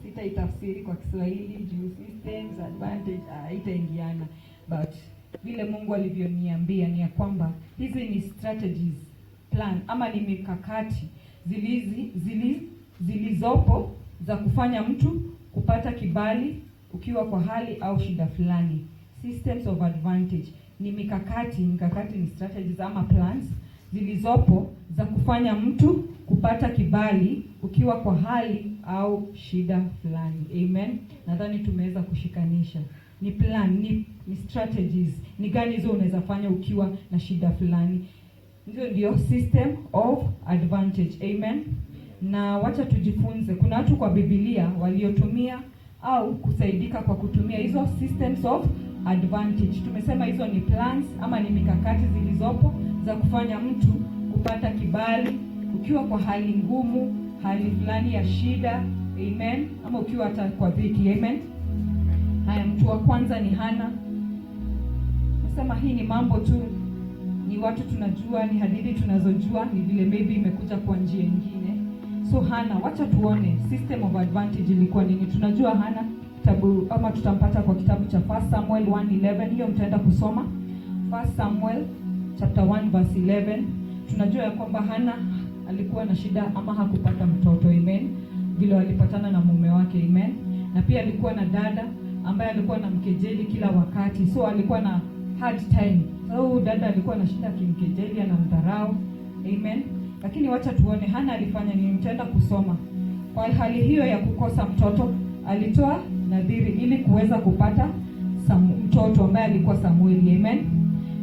Sitaitafsiri kwa Kiswahili juu systems advantage haitaingiana, but vile Mungu alivyoniambia ni ya kwamba hizi ni strategies, plan ama ni mikakati zilizopo za kufanya mtu kupata kibali ukiwa kwa hali au shida fulani. Systems of advantage ni mikakati ni strategies ama plans zilizopo za kufanya mtu kupata kibali ukiwa kwa hali au shida fulani. Amen. Nadhani tumeweza kushikanisha. Ni plan, ni strategies. Ni gani hizo unaweza fanya ukiwa na shida fulani? Hizo ndio system of advantage. Amen. Na wacha tujifunze. Kuna watu kwa Biblia waliotumia au kusaidika kwa kutumia hizo systems of advantage. Tumesema hizo ni plans ama ni mikakati zilizopo za kufanya mtu kupata kibali ukiwa kwa hali ngumu, hali fulani ya shida. Amen. Ama ukiwa hata kwa dhiki. Amen. Haya, mtu wa kwanza ni Hana. Nasema hii ni mambo tu, ni watu tunajua, ni hadithi tunazojua, ni vile maybe imekuja kwa njia nyingine. So Hana, wacha tuone system of advantage ilikuwa nini. Tunajua Hana kitabu ama tutampata kwa kitabu cha 1 Samuel 1:11. Hiyo mtaenda kusoma 1 Samuel chapter 1 verse 11. Tunajua ya kwamba Hana alikuwa na shida ama hakupata mtoto. Amen. Vile walipatana na mume wake. Amen. Na pia alikuwa na dada ambaye alikuwa na mkejeli kila wakati. So alikuwa na hard time. So dada alikuwa na shida kimkejeli, anamdharau. Amen. Lakini wacha tuone Hana alifanya nini. Mtaenda kusoma. Kwa hali hiyo ya kukosa mtoto, alitoa nadhiri ili kuweza kupata mtoto ambaye alikuwa Samueli. Amen.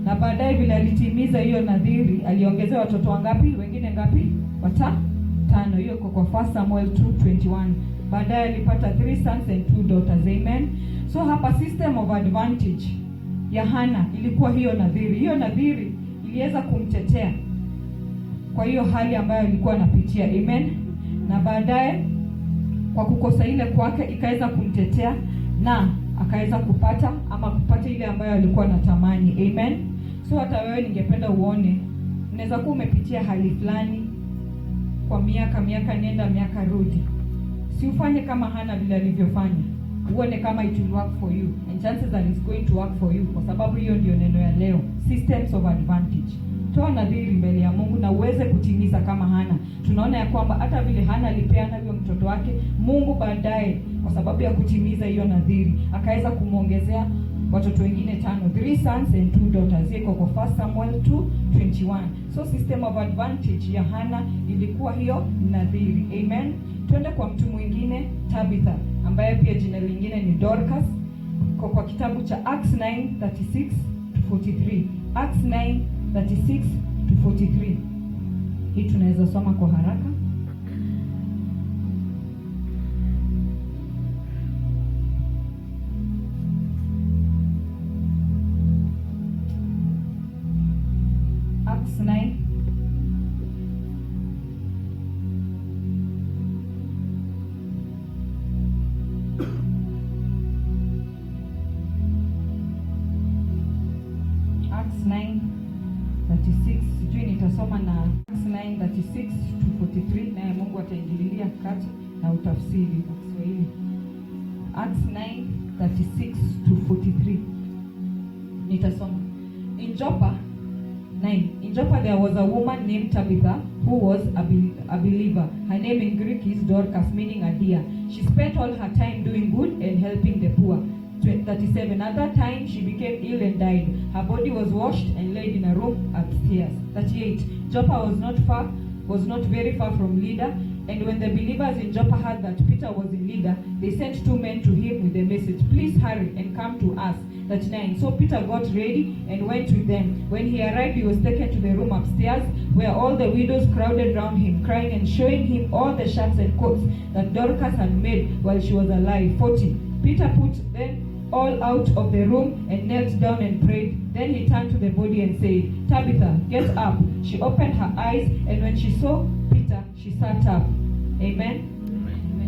Na baadaye vile alitimiza hiyo nadhiri, aliongezea watoto wangapi? Wengine ngapi? 5. Hiyo kwa 1 Samuel 2:21. Baadaye alipata 3 sons and 2 daughters. Amen. So hapa system of advantage ya Hana ilikuwa hiyo nadhiri. Hiyo nadhiri iliweza kumtetea kwa hiyo hali ambayo alikuwa anapitia. Amen. Na baadaye kwa kukosa ile kwake ikaweza kumtetea na akaweza kupata ile ambayo alikuwa anatamani. Amen. So hata wewe ningependa uone, unaweza kuwa umepitia hali fulani kwa miaka nenda miaka rudi. Si ufanye kama Hana vile alivyofanya. Uone kama it will work for you, and chances are it's going to work for you, kwa sababu hiyo ndio neno ya leo, systems of advantage. Toa nadhiri mbele ya Mungu na uweze kutimiza kama Hana. Tunaona ya kwamba hata vile Hana alipeana huyo mtoto wake, Mungu baadaye kwa sababu ya kutimiza hiyo nadhiri akaweza kumuongezea watoto wengine 5, 3 sons and 2 daughters. Iko kwa 1 Samuel 2:21. So system of advantage ya Hana ilikuwa hiyo nadhiri. Amen. Twende kwa mtu mwingine, Tabitha, ambaye pia jina lingine ni Dorcas. Kwa kitabu cha Acts 9:36-43. Acts 9:36-43. Hii tunaweza soma kwa haraka. Acts 9 Acts 9:36. Sijui nitasoma na Acts 9:36-43, naye Mungu ataingililia kati na utafsiri kwa Kiswahili. Acts 9:36-43. Nitasoma. In Joppa there was a woman named Tabitha who was a believer. Her name in Greek is Dorcas, meaning a dear. She spent all her time doing good and helping the poor. 37. At that time she became ill and died. Her body was washed and laid in a room upstairs. 38. Joppa was not very far from Lydda, and when the believers in Joppa heard that Peter was in Lydda, they sent 2 men to him with a message, "Please hurry and come to us." 39. So Peter got ready and went with them. When he arrived, he was taken to the room upstairs where all the widows crowded round him, crying and showing him all the shirts and coats that Dorcas had made while she was alive. 40. Peter put them all out of the room and knelt down and prayed. Then he turned to the body and said, "Tabitha, get up." She opened her eyes, and when she saw Peter, she sat up. Amen.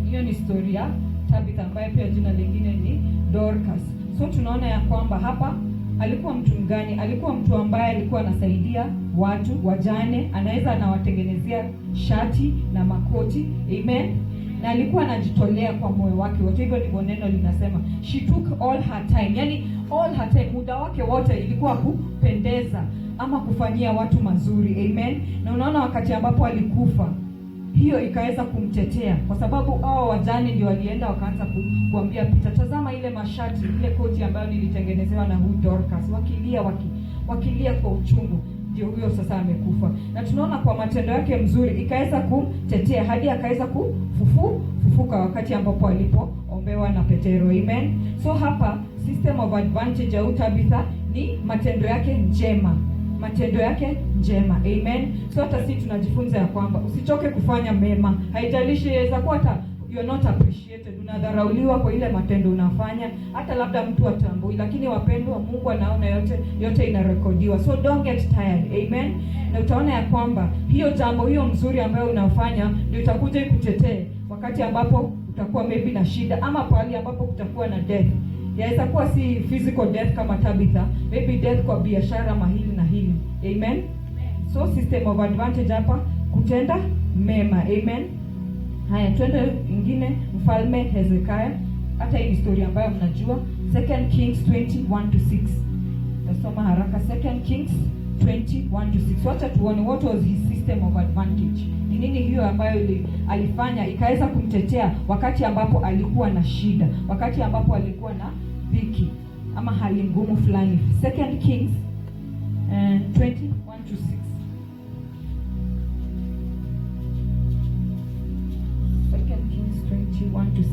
Hiyo ni historia Tabitha ambaye pia jina lingine ni Dorcas. So tunaona ya kwamba hapa alikuwa mtu mgani? Alikuwa mtu ambaye alikuwa anasaidia watu wajane, anaweza anawatengenezea shati na makoti. Amen. Na alikuwa anajitolea kwa moyo wake wote. Hivyo ndivyo neno linasema, she took all her time. Yani all her time, muda wake wote ilikuwa kupendeza ama kufanyia watu mazuri. Amen. Na unaona wakati ambapo alikufa, hiyo ikaweza kumtetea, kwa sababu hao wajane ndio walienda wakaanza kuambia Peter, tazama ile mashati, ile koti ambayo nilitengenezewa na huyu Dorcas, wakilia kwa uchungu. Ndio huyo sasa amekufa. Na tunaona kwa matendo yake mzuri ikaweza kumtetea hadi akaweza kufufuka wakati ambapo alipoombewa na Petero. Amen. So hapa system of advantage au Tabitha ni matendo yake njema. Matendo yake njema. Amen. So hata sisi tunajifunza ya kwamba usichoke kufanya mema. Haijalishi inaweza kuwa hata you're not appreciated, unadharauliwa kwa ile matendo unafanya, hata labda mtu atambui, lakini wapendwa, Mungu anaona yote inarekodiwa. So don't get tired. Amen. Na utaona ya kwamba hiyo jambo hiyo mzuri ambayo unafanya ndio itakuja ikutetee wakati ambapo utakuwa maybe na shida, ama pale ambapo kutakuwa na death. Yaweza kuwa si physical death kama Tabitha, maybe death kwa biashara mahili na hili. Amen. So system of advantage hapa, kutenda mema. Amen. Haya, twende ingine, mfalme Hezekiah. Hata hii historia ambayo mnajua, 2 Kings 20:1-6. Nasoma haraka. 2 Kings 20:1-6. Wacha tuone what was his system of advantage. Ni nini hiyo ambayo alifanya ikaweza kumtetea wakati ambapo alikuwa na shida, wakati ambapo alikuwa na dhiki ama hali ngumu fulani. 2 Kings 20:1-6. 2 Kings 20:1-6.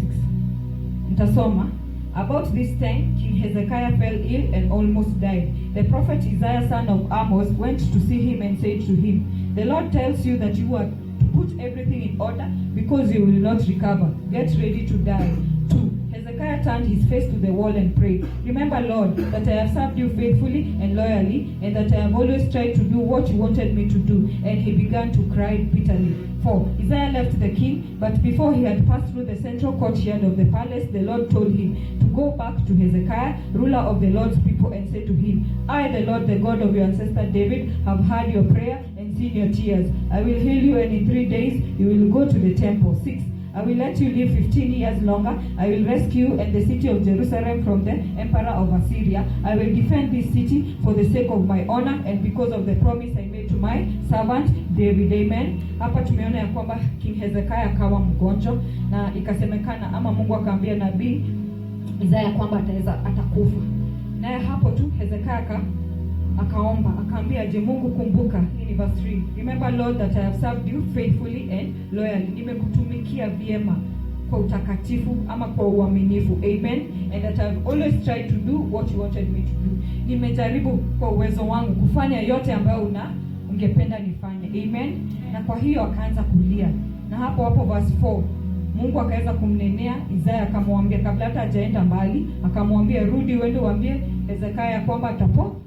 Nitasoma. About this time, King Hezekiah fell ill and almost died. The prophet Isaiah, son of Amos, went to see him and said to him, "The Lord tells you that you are to put everything in order because you will not recover. Get ready to die." 2. Hezekiah turned his face to the wall and prayed, "Remember, Lord, that I have served you faithfully and loyally, and that I have always tried to do what you wanted me to do." And he began to cry bitterly. 4. Isaiah left the king, but before he had passed through the central courtyard of the palace, the Lord told him to go back to Hezekiah, ruler of the Lord's people, and say to him, "I, the Lord, the God of your ancestor David, have heard your prayer and seen your tears. I will heal you, and in 3 days you will go to the temple." 6. I will let you live 15 years longer. I will rescue you and the city of Jerusalem from the emperor of Assyria. I will defend this city for the sake of my honor and because of the promise I made to my servant David. Amen. Hapa tumeona ya kwamba King Hezekiah akawa mgonjwa, na ikasemekana ama Mungu akaambia nabii Isaiah kwamba atakufa. Naye hapo tu Hezekiah akaomba, akaambia, "Je, Mungu kumbuka." Hii ni verse 3. "Remember, Lord, that I have served you faithfully and loyally." Nimekutumikia vyema kwa utakatifu ama kwa uaminifu. Amen. "And that I have always tried to do what you wanted me to do." Nimejaribu kwa uwezo wangu kufanya yote ambayo ungependa nifanye. Amen. Na kwa hiyo akaanza kulia. Na hapo verse 4, Mungu akaweza kumnenea Isaiah, akamwambia kabla hata hajaenda mbali, akamwambia, "Rudi uende uambie Hezekiah kwamba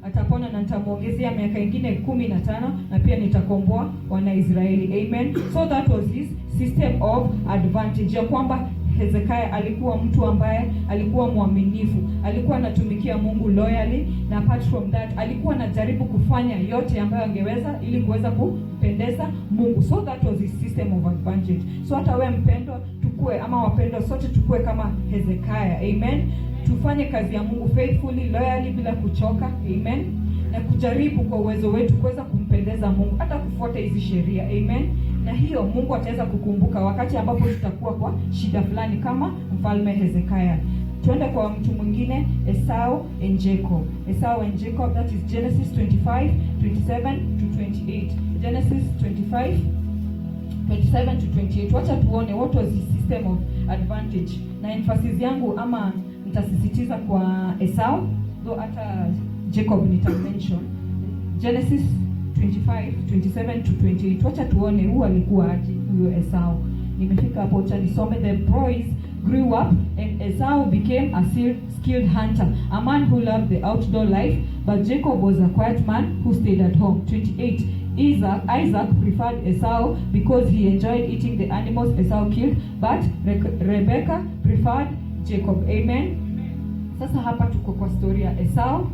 atapona na nitamuongezea miaka ingine 15 na pia nitakomboa wana Israeli." Amen. So that was his system of advantage, ya kwamba Hezekiah alikuwa mtu ambaye alikuwa mwaminifu, alikuwa anatumikia Mungu loyally, na apart from that alikuwa anajaribu kufanya yote ambayo angeweza ili kuweza kupendeza Mungu. So that was his system of advantage. So hata wewe mpendwa, tukue ama wapendwa, sote tukue kama Hezekiah. Amen. Tufanye kazi ya Mungu faithfully, loyally, bila kuchoka. Amen. Na kujaribu kwa uwezo wetu kuweza kumpendeza Mungu, hata kufuata hizi sheria. Amen. Na hiyo Mungu ataweza kukumbuka wakati ambapo tutakuwa kwa shida fulani kama mfalme Hezekiah. Tuende kwa mtu mwingine, Esau and Jacob. Esau and Jacob, that is Genesis 25:27-28. Genesis 25:27-28. Wacha tuone what was his system of advantage. Na emphasis yangu ama nitasisitiza kwa Esau, though hata Jacob nitamention. Genesis 25:27-28. Wacha tuone huyu alikuwa aje huyo Esau. Nimefika hapo, cha nisome. "The boys grew up and Esau became a skilled hunter, a man who loved the outdoor life, but Jacob was a quiet man who stayed at home." 28. Isaac preferred Esau because he enjoyed eating the animals Esau killed, but Rebecca preferred Jacob. Amen. Sasa hapa tuko kwa story ya Esau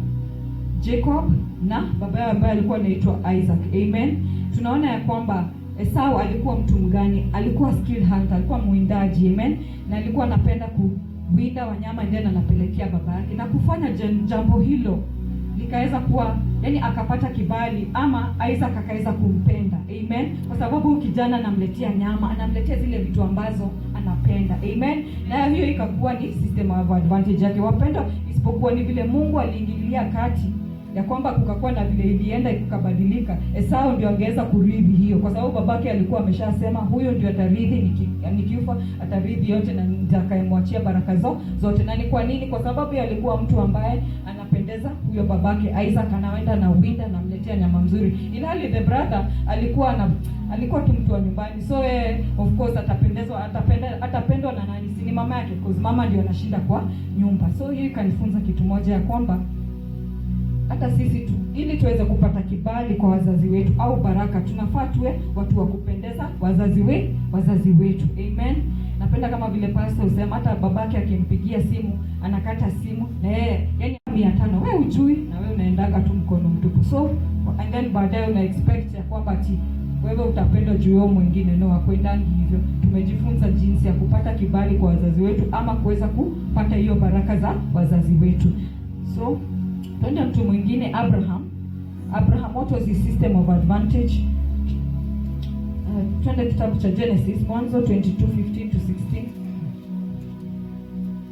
Jacob na baba yao ambaye alikuwa anaitwa Isaac. Amen. Tunaona ya kwamba Esau alikuwa mtu mgani? Alikuwa skilled hunter, alikuwa mwindaji. Amen. Na alikuwa anapenda kuwinda wanyama ndiye anapelekea baba yake. Na kufanya jambo hilo likaweza kuwa, yani akapata kibali, ama Isaac akaweza kumpenda. Amen. Kwa sababu kijana anamletea nyama, anamletea zile vitu ambazo anapenda. Amen. Na hiyo ikakuwa ni system of advantage yake. Wapenda, isipokuwa ni vile Mungu aliingilia kati ya kwamba kukakuwa na vile ilienda ikabadilika. Esau ndio angeweza kurithi hiyo, kwa sababu babake alikuwa ameshasema huyo ndio atarithi, nikifa atarithi yote na nitakayemwachia baraka zote. Na ni kwa nini? Kwa sababu alikuwa mtu ambaye anapendeza huyo babake. Isaac anaenda na winda na mletea nyama mzuri, ilhali the brother alikuwa tu mtu wa nyumbani. So of course atapendwa na nani? Si ni mama yake, because mama ndio anashinda kwa nyumba. So hii kanifunza kitu moja, ya kwamba hata sisi tu, ili tuweze kupata kibali kwa wazazi wetu au baraka, tunafaa tuwe watu wa kupendeza wazazi wetu. Amen. Napenda kama vile pastor usema, hata babake akimpigia simu anakata simu na yeye, yani 500 wewe ujui, na wewe unaendaga tu mkono mtupu. So and then baadaye una expect ya kwamba wewe utapendwa juu yao mwingine. No, akwendangi hivyo. Tumejifunza jinsi ya kupata kibali kwa wazazi wetu, ama kuweza kupata hiyo baraka za wazazi wetu. So twende mtu mwingine, Abraham, what was his system of advantage? Twende kitabu cha Genesis, Mwanzo 22:15 to 16.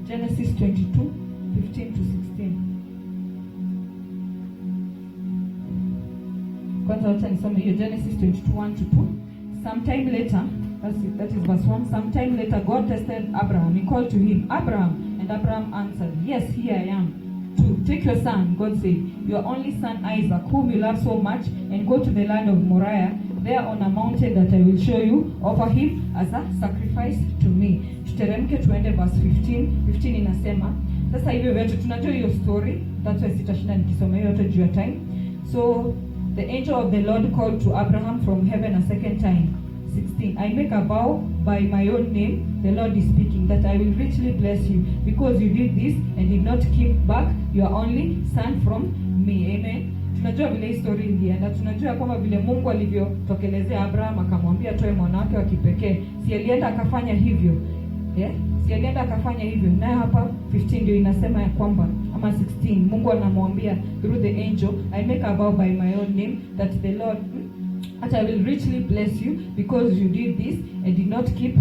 Genesis 22:15 to 16. Kwanza wacha nisome hiyo Genesis 22:1 to 2. Sometime later, that is verse 1. Sometime later God tested Abraham. He called to him, Abraham, and Abraham answered, yes, here I am. 2. Take your son, God said, your only son Isaac, whom you love so much, and go to the land of Moriah. There on a mountain that I will show you, offer him as a sacrifice to me. Tuteremke tuende verse 15. 15 inasema, sasa hivyo wetu tunajua hiyo story, that's why sitashinda nikisoma hiyo yote juu ya time. So the angel of the Lord called to Abraham from heaven a second time. 16. I make a vow by my own name, the Lord is speaking, that I will richly bless you, because you did this and did not keep back your only son from me. Amen. Tunajua vile hii story ilienda. Tunajua kwamba vile Mungu alivyotokelezea Abraham akamwambia toe mwana wake wa kipekee. Si alienda akafanya hivyo? Si alienda akafanya hivyo. Na hapa 15 ndio inasema ya kwamba, ama 16, Mungu anamwambia through the angel, I make a vow by my own name that the Lord that I will richly bless you, because you did this and did not keep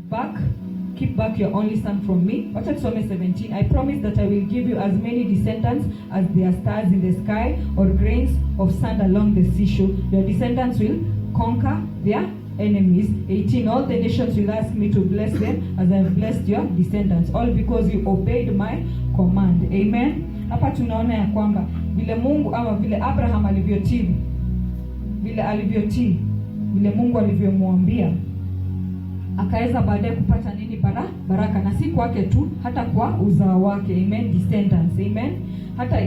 back your only son from me. Wacha tusome 17. I promise that I will give you as many descendants as there are stars in the sky or grains of sand along the seashore. Your descendants will conquer their enemies. 18. All the nations will ask me to bless them as I have blessed your descendants, all because you obeyed my command. Amen. Hapa tunaona ya kwamba vile Mungu, ama vile Abraham alivyotii, vile Mungu alivyomwambia, akaweza baadaye kupata nini? Baraka. Na si kwake tu, hata kwa uzao wake. Amen. Descendants. Amen. Hata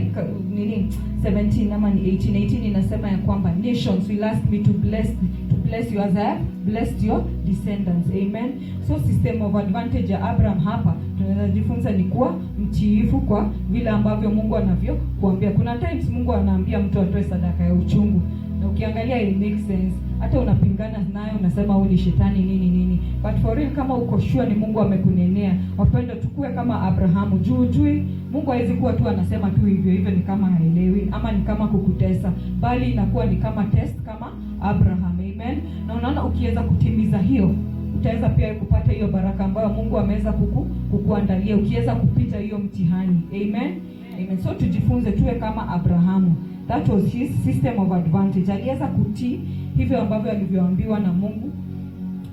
17 ama ni 18 inasema ya kwamba nations will ask me to bless you as I have blessed your descendants. Amen. So system of advantage ya Abraham hapa tunaweza jifunza ni kuwa mtiifu kwa vile ambavyo Mungu anavyokuambia. Kuna times Mungu anaambia mtu atoe sadaka ya uchungu, na ukiangalia it makes sense. Hata unapingana nayo, unasema huyu ni shetani nini. But for real, kama uko sure ni Mungu amekunenea, wapenda tukue kama Abrahamu. Juu Mungu hawezi kuwa tu anasema tu hivyo ni kama haelewi, ama ni kama kukutesa, bali inakuwa ni kama test kama Abraham. Amen. Na unaona ukiweza kutimiza hiyo, utaweza pia kupata hiyo baraka ambayo Mungu ameweza kukuandalia ukiweza kupita hiyo mtihani. Amen. Amen. So tujifunze tuwe kama Abrahamu. That was his system of advantage. Aliweza kutii hivyo ambavyo alivyoambiwa na Mungu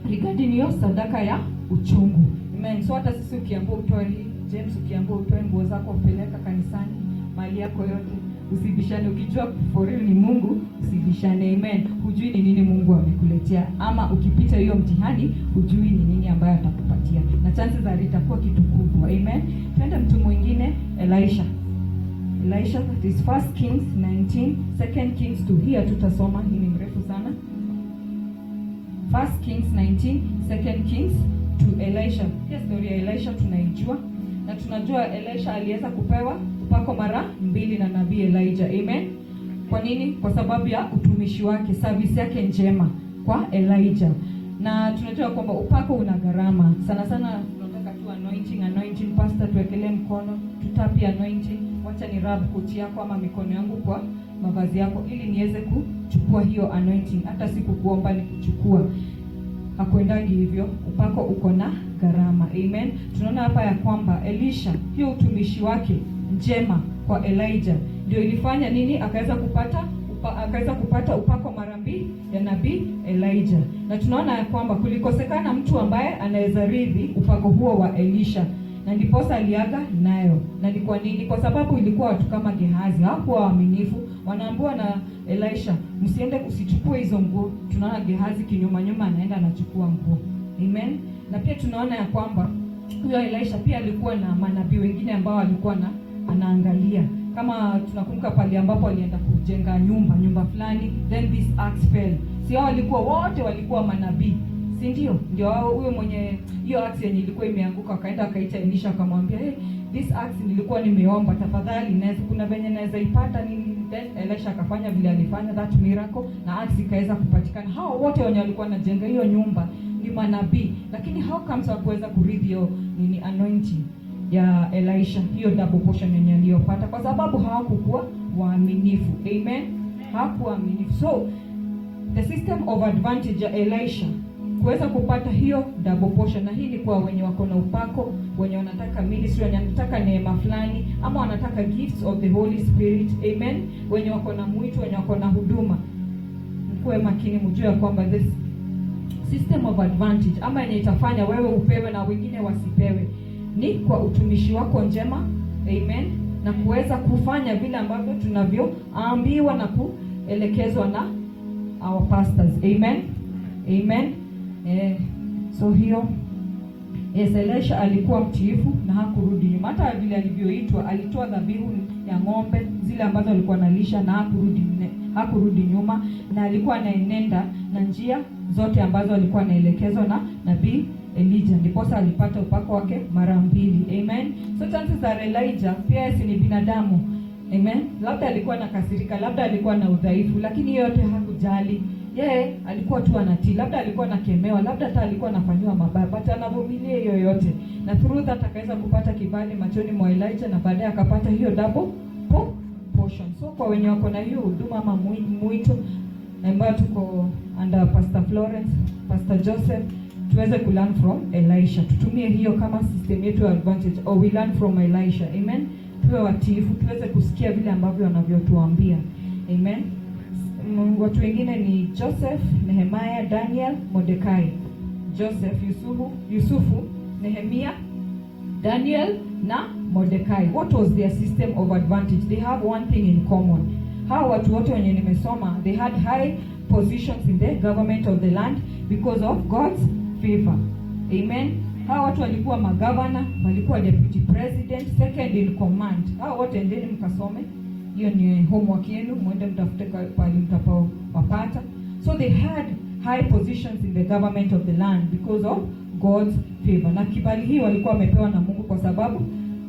regarding hiyo sadaka ya uchungu. Amen. So hata sisi ukiambiwa utoe hii, James, ukiambiwa utoe nguo zako upeleka kanisani, mali yako yote, usibishane. Ukijua for real ni Mungu, usibishane. Amen. Hujui ni nini Mungu amekuletea, ama ukipita hiyo mtihani hujui ni nini ambayo atakupatia, na chances za itakuwa kitu kubwa. Amen. Twende mtu mwingine, Elisha, that is 1 Kings 19, 2 Kings 2. Here tutasoma, hii ni mrefu sana. 1 Kings 19, 2 Kings 2. Elisha. Hiyo story ya Elisha tunaijua, na tunajua Elisha aliweza kupewa upako mara 2 na nabii Elijah. Amen. Kwa nini? Kwa sababu ya utumishi wake, service yake njema kwa Elijah. Na tunajua kwamba upako una gharama. Sana sana tunataka tu anointing pastor tuwekelee mkono, tutapi anointing. Wacha ni rub koti yako ama mikono yangu kwa mavazi yako ili niweze kuchukua hiyo anointing. Hata siku kuomba ni kuchukua. Hakuendangi hivyo. Upako uko na gharama. Amen. Tunaona hapa ya kwamba Elisha, hiyo utumishi wake njema kwa Elijah ndio ilifanya nini? Akaweza kupata upako mara 2 ya nabii Elijah. Na tunaona ya kwamba kulikosekana mtu ambaye anaweza rithi upako huo wa Elisha, na ndiposa aliaga nayo. Na ni kwa nini? Kwa sababu ilikuwa watu kama Gehazi hawakuwa waaminifu. Wanaambiwa na Elisha, msiende, usichukue hizo nguo. Tunaona Gehazi kinyuma nyuma anaenda anachukua nguo. Amen. Na pia tunaona ya kwamba huyo Elisha pia alikuwa na manabii wengine ambao alikuwa anaangalia. Kama tunakumbuka pale ambapo alienda kujenga nyumba fulani, then this axe fell. Si hao walikuwa manabii, si ndio? Ndio huyo mwenye hiyo axe yenye ilikuwa imeanguka akaenda akaita Elisha akamwambia, hey, this axe nilikuwa nimeomba, tafadhali kuna venye naweza ipata nini? Then Elisha akafanya vile alifanya, that miracle, na axe ikaweza kupatikana. Hao wote wenye walikuwa wanajenga hiyo nyumba ni manabii, lakini how comes hawakuweza kurithi hiyo anointing ya Elisha, hiyo double portion yenye aliyopata? Kwa sababu hawakuwa waaminifu. Amen. Hawakuwa waaminifu. So the system of advantage ya Elisha kuweza kupata hiyo double portion, na hii ni kwa wenye wako na upako, wenye wanataka ministry, wenye wanataka neema fulani, ama wanataka gifts of the Holy Spirit. Amen. Wenye wako na mwito, wenye wako na huduma, mkuwe makini, mjue kwamba this system of advantage ama yenye itafanya wewe upewe na wengine wasipewe ni kwa utumishi wako njema. Amen. Na kuweza kufanya vile ambavyo tunavyoambiwa na kuelekezwa na our pastors. Amen. Amen. So hiyo Elisha alikuwa mtiifu na hakurudi nyuma. Hata vile alivyoitwa, alitoa dhabihu ya ng'ombe zile ambazo alikuwa analisha, na hakurudi nyuma, na alikuwa anaenenda na njia zote ambazo alikuwa anaelekezwa na nabii Elijah. Ndiposa alipata upako wake mara 2. Amen. So chances are Elijah pia si ni binadamu. Amen. Labda alikuwa nakasirika, labda alikuwa na udhaifu, lakini yote hakujali. Yeye alikuwa tu anatii. Labda alikuwa nakemewa, labda hata alikuwa anafanywa mabaya, but anavumilia hiyo yote. Na through that akaweza kupata kibali machoni mwa Elijah, na baadaye akapata hiyo double portion. So kwa wenye wako na hiyo huduma ama mwito ambayo tuko under Pastor Florence, Pastor Joseph, tuweze kulearn from Elisha. Tutumie hiyo kama system yetu ya advantage, or we learn from Elisha. Amen. Tuwe watiifu, tuweze kusikia vile ambavyo wanavyotuambia. Amen. Watu wengine ni Joseph, Nehemiah, Daniel, Mordekai. Joseph, Yusufu, Nehemiah, Daniel na Mordekai. What was their system of advantage? They have one thing in common. Hao watu wote wenye nimesoma, they had high positions in the government of the land because of God's favor. Amen. Hao watu walikuwa magavana, walikuwa deputy president, second in command. Hao wote endeni mkasome. Hiyo ni homework yenu, mwende mtafute pale mtapao wapata. So they had high positions in the government of the land because of God's favor. Na kibali hii walikuwa wamepewa na Mungu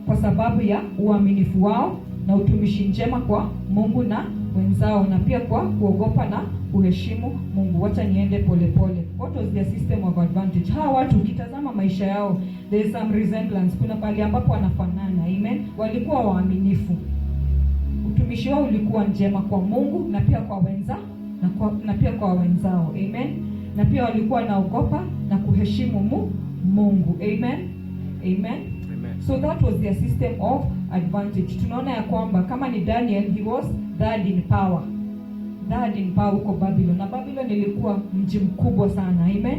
kwa sababu ya uaminifu wao na utumishi njema kwa Mungu na wenzao, na pia kwa kuogopa na kuheshimu Mungu. Wacha niende polepole. What was their system of advantage? Hawa watu ukitazama maisha yao, there is some resemblance. Kuna pale ambapo wanafanana. Amen. Walikuwa waaminifu. Utumishi wao ulikuwa njema kwa Mungu na pia kwa wenzao. Amen. Na pia walikuwa naogopa na kuheshimu Mungu. Amen. Amen. So that was their system of advantage. Tunaona ya kwamba kama ni Daniel, he was third in power huko Babylon. Na Babylon ilikuwa mji mkubwa sana. Amen.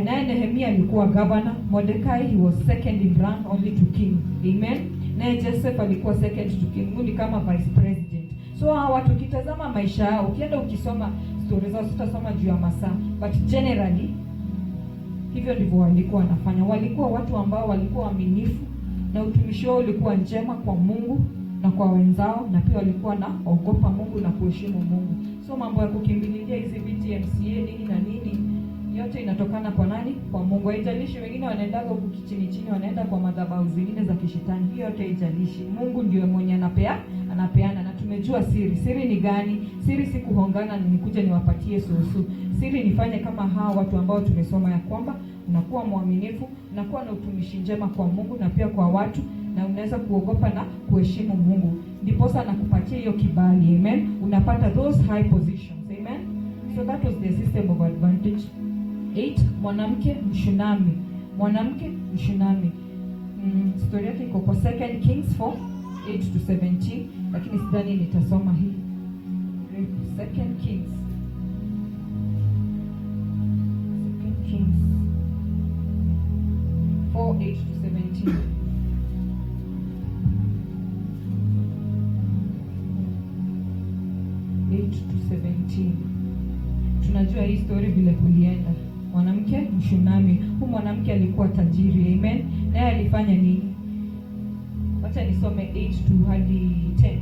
Naye Nehemia alikuwa governor. Mordekai, he was second in rank only to king. Amen. Naye Joseph alikuwa second to king, ni kama vice president. So hawa watu kitazama maisha yao, ukienda ukisoma stories zao, utasoma juu ya masaa, but generally hivyo ndivyo walikuwa wanafanya. Walikuwa watu ambao walikuwa waaminifu na utumishi wao ulikuwa njema kwa Mungu na kwa wenzao, na pia walikuwa na ogopa Mungu na kuheshimu Mungu. So mambo ya kukimbililia hizi viti MCA nini na nini, yote inatokana kwa nani? Kwa Mungu. Haijalishi wengine wanaendaga huku chini chini, wanaenda kwa madhabahu zingine za kishetani. Hiyo yote haijalishi. Mungu ndio mwenye anapeana, na tumejua siri. Siri ni gani? Siri si kuhongana na nikuje niwapatie susu. Siri nifanye kama hao watu ambao tumesoma ya kwamba unakuwa mwaminifu, unakuwa na utumishi njema kwa Mungu na pia kwa watu, na unaweza kuogopa na kuheshimu Mungu. Ndiposa anakupatia hiyo kibali. Amen. Unapata those high positions. Amen. So that was the system of advantage. 8, mwanamke Mshunami. Mwanamke Mshunami. Story yake iko kwa 2 Kings 4, 8 to 17, lakini sidhani nitasoma hii. 2 Kings 4, 8 to 17. Tunajua hii story vile kulienda. Mwanamke Mshunami. Huyu mwanamke alikuwa tajiri. Amen. Naye alifanya nini? Wacha nisome 8 to hadi 10.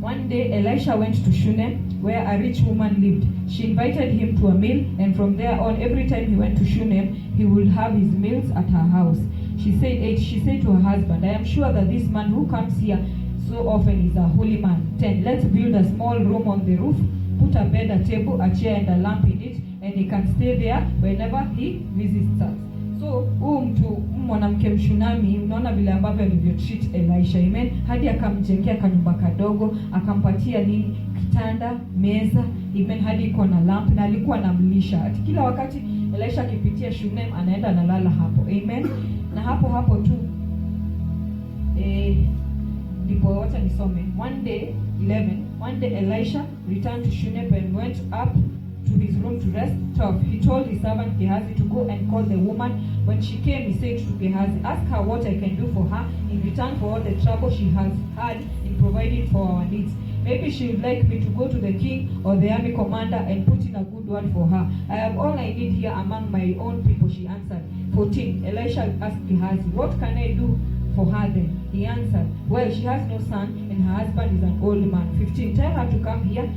One day Elisha went to Shunem, where a rich woman lived. She invited him to a meal, and from there on, every time he went to Shunem, he would have his meals at her house. She said to her husband, I am sure that this man who comes here so often is a holy man. 10. Let's build a small room on the roof, put a bed, a table, a chair, and a lamp in it, and he can stay there whenever he visits us. So mwanamke Mshunami, unaona vile ambavyo alivyo treat Elisha. Amen. Hadi akamjengea kanyumba kadogo, akampatia nini? Kitanda, meza. Amen. Hadi iko na lamp, na alikuwa anamlisha. Ati kila wakati Elisha akipitia Shunem anaenda analala hapo. Amen. Na hapo tu ndipo wacha nisome. One day Elisha returned to Shunem and went up to his room to rest. 12. He told his servant Gehazi to go and call the woman. When she came, he said to Gehazi, ask her what I can do for her in return for all the trouble she has had in providing for our needs. Maybe she would like me to go to the king or the army commander and put in a good word for her. I have all I need here among my own people, she answered. 14. Elisha asked Gehazi, what can I do for her then? He answered, well, she has no son and her husband is an old man. 15. Tell her to come here,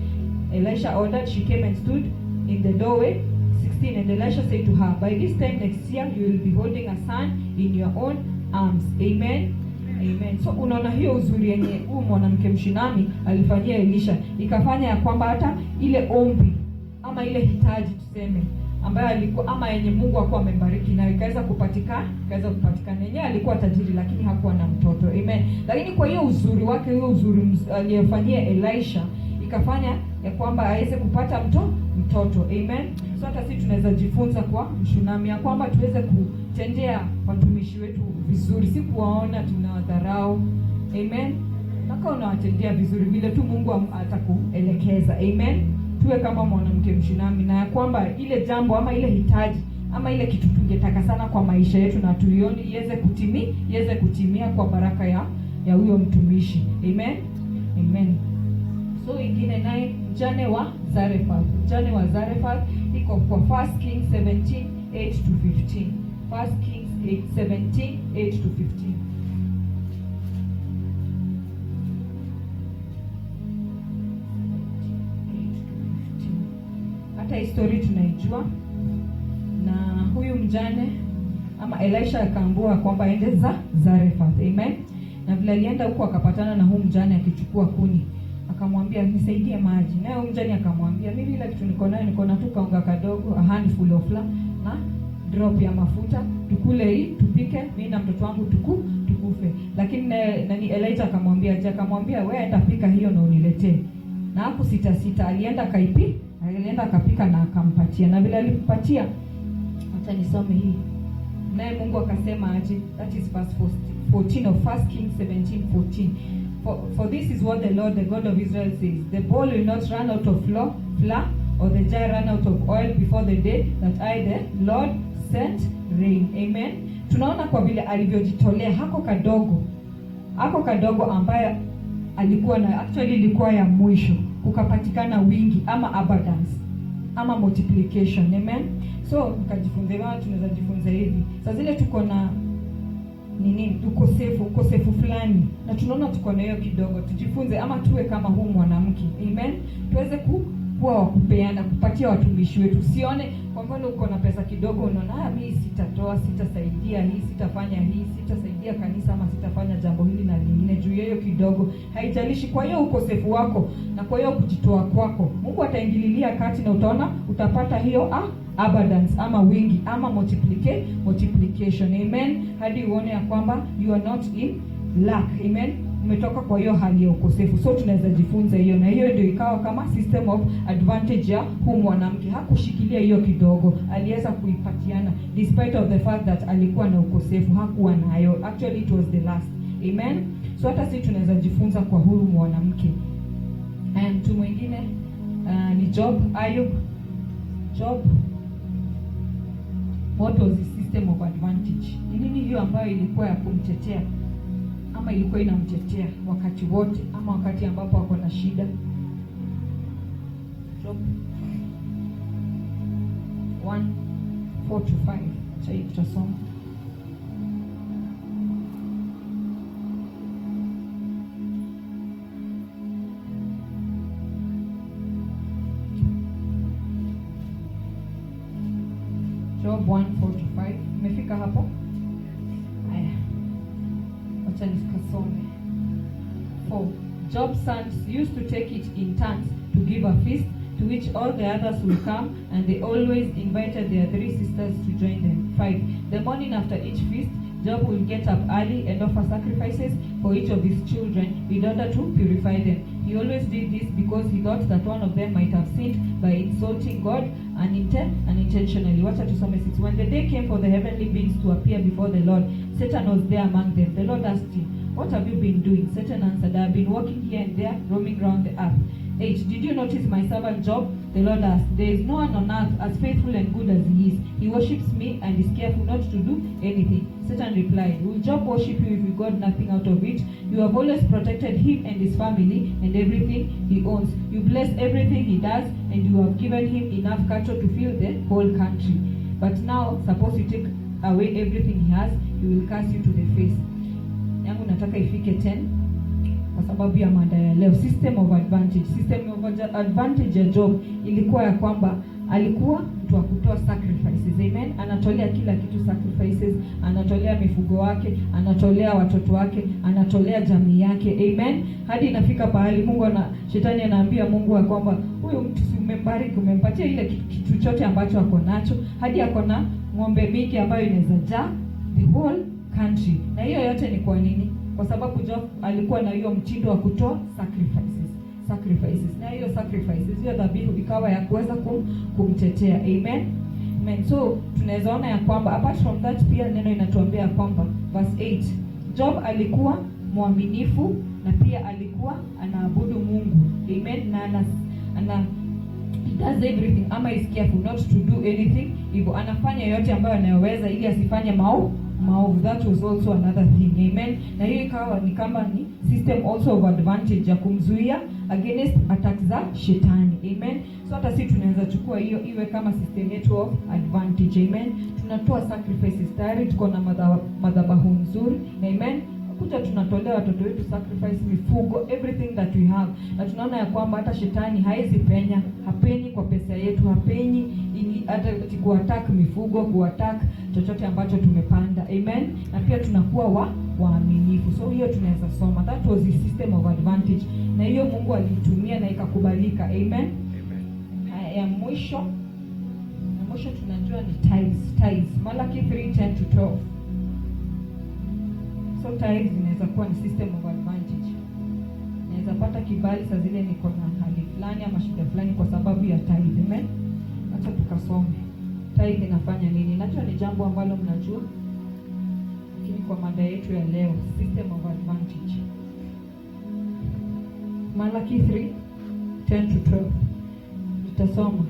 Elisha ordered. She came and stood in the doorway. 16. And Elisha said to her, by this time next year you will be holding a son in your own arms. Amen. Amen. So unaona hiyo uzuri yenye huyu mwanamke Mshunami alifanyia Elisha, ikafanya ya kwamba hata ile ombi ama ile hitaji tuseme ambayo alikuwa ama yenye Mungu alikuwa amembariki na ikaweza kupatikana. Yenyewe alikuwa tajiri lakini hakuwa na mtoto. Amen. Lakini kwa hiyo uzuri wake, hiyo uzuri aliyofanyia Elisha, ikafanya ya kwamba aweze kupata mtoto. Amen. So hata sisi tunaweza jifunza kwa Mshunami ya kwamba tuweze kutendea watumishi wetu vizuri, si kuwaona tunawadharau. Amen. Naka unawatendea vizuri vile tu Mungu atakuelekeza. Amen. Tuwe kama mwanamke Mshunami, na ya kwamba ile jambo ama ile hitaji ama ile kitu tungetaka sana kwa maisha yetu na tuione iweze kutimia kwa baraka ya huyo mtumishi. Amen. Amen. So ingine naye mjane wa Zarephath iko kwa 1 Kings 17, 8 to 15. 1 Kings 17, 8 to 15. Hata historia tunaijua, na huyu mjane ama Elisha akaambiwa kwamba aende Zarephath. Amen. Na vile alienda huko akapatana na huyu mjane akichukua kuni. Akamwambia nisaidie maji. Naye huyu mjane akamwambia mimi ile kitu niko na tu kaunga kadogo, a handful of flour na drop ya mafuta, tukule hii, tupike, mimi na mtoto wangu tukufe. Lakini Elijah akamwambia wewe enda pika hiyo na uniletee. Na hapo sita alienda akapika na akampatia. Na vile alimpatia, acha nisome hii. Naye Mungu akasema aje, that is verse 14 of 1 Kings 17:14. For this is what the Lord, the God of Israel says, the bowl will not run out of flour, or the jar run out of oil before the day that I, the Lord, sent rain. Amen. Tunaona kwa vile alivyojitolea hako kadogo ambaye alikuwa na actually ilikuwa ya mwisho, kukapatikana wingi ama abundance ama multiplication. Amen. So tunaweza jifunza hivi. Sasa zile tuko na ukosefu fulani na tunaona tuko na hiyo kidogo, tujifunze ama tuwe kama huu mwanamke. Amen. Tuweze kuwa wa kupeana, kupatia watumishi wetu. Usione kwa mfano uko na pesa kidogo unaona mimi sitasaidia hii, sitafanya hii, sitasaidia kanisa ama sitafanya jambo hili na lingine juu hiyo kidogo. Haijalishi, kwa hiyo ukosefu wako na kwa hiyo kujitoa kwako, Mungu ataingililia kati na utaona utapata hiyo abundance ama wingi ama multiplication. Amen. Hadi uone ya kwamba you are not in lack. Amen. Umetoka kwa hiyo hali ya ukosefu. So tunaweza jifunza hiyo, na hiyo ndio ikawa kama system of advantage ya huyu mwanamke. Hakushikilia hiyo kidogo, aliweza kuipatiana despite of the fact that alikuwa na ukosefu, hakuwa nayo. Actually it was the last. Amen. So hata sisi tunaweza jifunza kwa huyu mwanamke. And mtu mwingine ni Job. Job, what was the system of advantage? Ni nini hiyo ambayo ilikuwa ya kumtetea ama ilikuwa inamtetea wakati wote ama wakati ambapo ako na shida? Job 1:4-5. Acha tutasoma. Job 1:4-5. Umefika hapo? Haya. Wacha nikasome. 4. Job's sons used to take it in turns to give a feast to which all the others will come, and they always invited their 3 sisters to join them. 5. The morning after each feast, Job will get up early and offer sacrifices for each of his children in order to purify them. He always did this because he thought that one of them might have sinned by insulting God unintentionally. Wacha tusome 6. When the day came for the heavenly beings to appear before the Lord, Satan was there among them. The Lord asked him, "What have you been doing?" Satan answered, "I have been walking here and there, roaming around the earth." 8. Did you notice my servant Job? The Lord asked. There is no one on earth as faithful and good as he is. He worships me and is careful not to do anything. Satan replied, "Will Job worship you if you got nothing out of it? You have always protected him and his family and everything he owns. You bless everything he does, and you have given him enough cattle to fill the whole country. But now, suppose you take away everything he has, he will cast you to the face." Yangu nataka ifike 10 kwa sababu ya mada ya leo, system of advantage. System of advantage ya Job ilikuwa ya kwamba alikuwa mtu wa kutoa sacrifices. Amen. Anatolea kila kitu sacrifices, anatolea mifugo wake, anatolea watoto wake, anatolea jamii yake. Amen. Hadi inafika pahali shetani anaambia Mungu ya kwamba huyu mtu si umembariki, umempatia ile kitu chote ambacho ako nacho, hadi ako na ng'ombe mingi ambayo inaweza jaa the whole country. Na hiyo yote ni kwa nini? Kwa sababu Job alikuwa na hiyo mtindo wa kutoa sacrifices. Na hiyo sacrifices, hiyo dhabihu ikawa ya kuweza kumtetea. Amen. So tunaweza ona ya kwamba apart from that, pia neno inatuambia ya kwamba verse 8, Job alikuwa mwaminifu na pia alikuwa anaabudu Mungu. Amen. Na he does everything ama is careful not to do anything. Hivyo anafanya yote ambayo anayoweza ili asifanye maovu. That was also another thing. Amen. Na hiyo ikawa ni kama ni system also of advantage ya kumzuia against attacks za shetani. Amen. So hata sisi tunaweza chukua hiyo iwe kama system yetu of advantage. Amen. Tunatoa sacrifices, tayari tuko na madhabahu nzuri. Amen. Kuja tunatolea watoto wetu sacrifice, mifugo, everything that we have. Na tunaona ya kwamba hata shetani hapenyi kwa pesa yetu, hapenyi hata kuattack mifugo, kuattack chochote ambacho tumepanda. Amen. Na pia tunakuwa waaminifu. So hiyo tunaweza soma. That was the system of advantage. Na hiyo Mungu alitumia na ikakubalika. Amen. Ya mwisho tunajua ni tithes. Malaki 3:10-12. So tithes inaweza kuwa ni system of advantage. Naweza pata kibali saa zile niko na hali fulani ama shida fulani kwa sababu ya tithe. Amen. Acha tukasome. Tithe inafanya nini? Najua ni jambo ambalo mnajua. Lakini kwa mada yetu ya leo, system of advantage. Malaki 3:10-12. Tutasoma.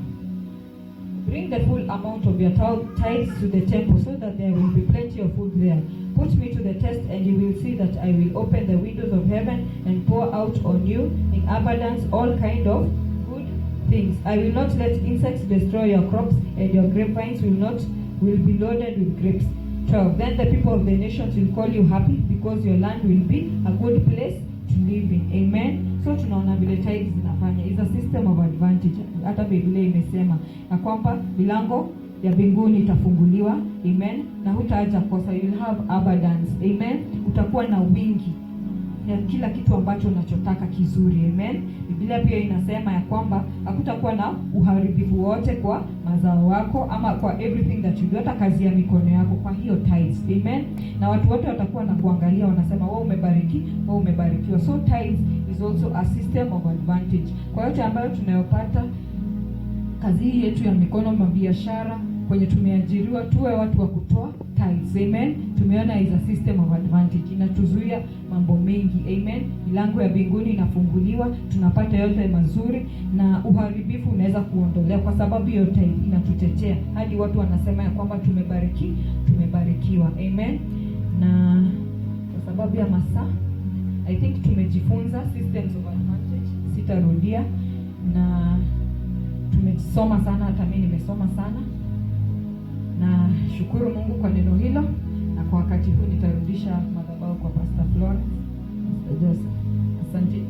Bring the full amount of your tithes to the temple so that there will be plenty of food there. Put me to the test and you will see that I will open the windows of heaven and pour out on you in abundance all kind of good things. I will not let insects destroy your crops, and your grapevines will be loaded with grapes. 12. Then the people of the nations will call you happy, because your land will be a good place to living. Amen. So tunaona vile tithes zinafanya is a system of advantage. Hata Biblia imesema ya kwamba milango ya mbinguni itafunguliwa. Amen. Na hutaacha kosa, you will have abundance. Amen. Utakuwa na wingi ya kila kitu ambacho unachotaka kizuri. Amen. Biblia pia inasema ya kwamba hakutakuwa na uharibifu wote kwa mazao wako ama kwa everything that you do, hata kazi ya mikono yako, kwa hiyo tithes. Amen. Na watu wote watakuwa na kuangalia, wanasema wewe umebariki, wewe umebarikiwa. So tithes is also a system of advantage. Kwa yote ambayo tunayopata kazi hii yetu ya mikono, mabiashara, kwenye tumeajiriwa, tuwe watu wa kutoa tithes. Amen. Tumeona is a system of advantage. Inatuzuia mambo mengi. Amen. Milango ya mbinguni inafunguliwa, tunapata yote mazuri na uharibifu unaweza kuondolewa kwa sababu yote inatutetea. Hadi watu wanasema ya kwamba tumebarikiwa. Amen. Na kwa sababu ya masaa, I think tumejifunza systems of advantage. Sitarudia, na tumesoma sana, hata mimi nimesoma sana. Na shukuru Mungu kwa neno hilo, na kwa wakati huu nitarudisha madhabahu kwa Pastor Florence. Asante.